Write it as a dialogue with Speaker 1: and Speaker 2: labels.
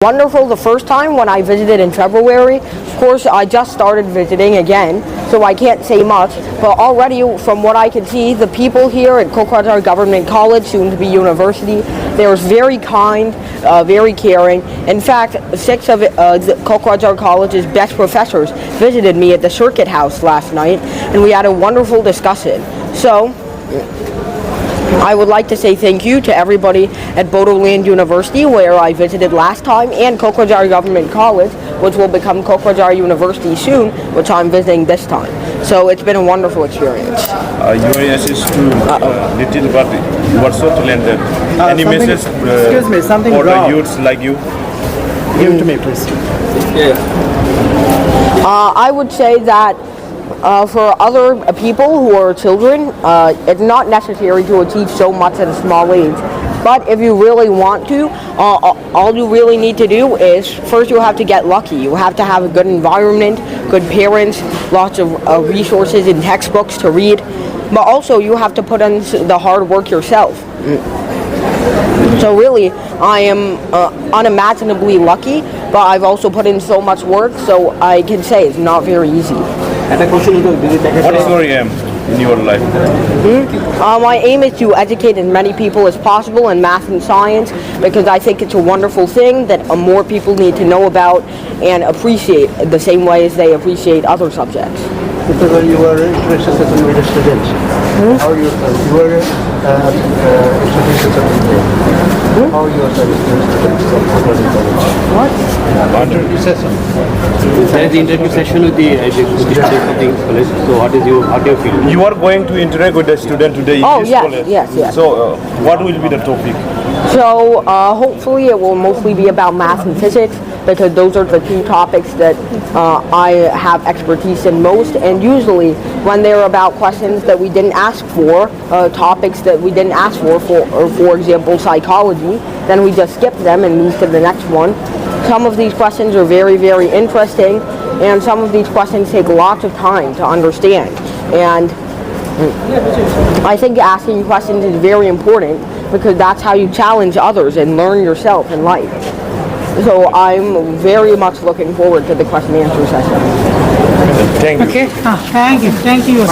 Speaker 1: Wonderful the first time when I visited in February. Of course, I just started visiting again, so I can't say much. But already, from what I can see, the people here at Kokwajar Government College, soon to be university, they were very kind, very caring. In fact, 6 of Kokwajar College's best professors visited me at the Circuit House last night, and we had a wonderful discussion. So, I would like to say thank you to everybody at Bodoland University, where I visited last time, and Kokwajar Government College, which will become Kokwajar University soon, which I'm visiting this time. So it's been a wonderful experience.
Speaker 2: Your assist to little, but you are so talented. Any message
Speaker 3: excuse me, something
Speaker 2: for the
Speaker 3: wrong.
Speaker 2: youths like you?
Speaker 3: Give it to me, please.
Speaker 1: I would say that for other people who are children, it's not necessary to achieve so much at a small age. But if you really want to, all you really need to do is, first you have to get lucky. You have to have a good environment, good parents, lots of resources and textbooks to read. But also you have to put in the hard work yourself. So really, I am unimaginably lucky, but I've also put in so much work, so I can say it's not very easy.
Speaker 2: What is your aim in your life?
Speaker 1: My aim is to educate as many people as possible in math and science, because I think it's a wonderful thing that more people need to know about and appreciate the same way as they appreciate other subjects.
Speaker 3: Because you were interested in the students. How you were interested in how you are students.
Speaker 1: What?
Speaker 3: You said something.
Speaker 4: There is the interview session with the students of the college. So how do you feel?
Speaker 2: You are going to interact with the student today in
Speaker 1: Oh,
Speaker 2: this
Speaker 1: yes,
Speaker 2: college.
Speaker 1: yes.
Speaker 2: So what will be the topic?
Speaker 1: So hopefully it will mostly be about math and physics, because those are the 2 topics that I have expertise in most. And usually when they're about questions that we didn't ask for, topics that we didn't ask for example psychology, then we just skip them and move to the next one. Some of these questions are very, very interesting, and some of these questions take lots of time to understand. And I think asking questions is very important, because that's how you challenge others and learn yourself in life. So I'm very much looking forward to the question and answer session.
Speaker 2: Thank you.
Speaker 5: Okay. Thank you.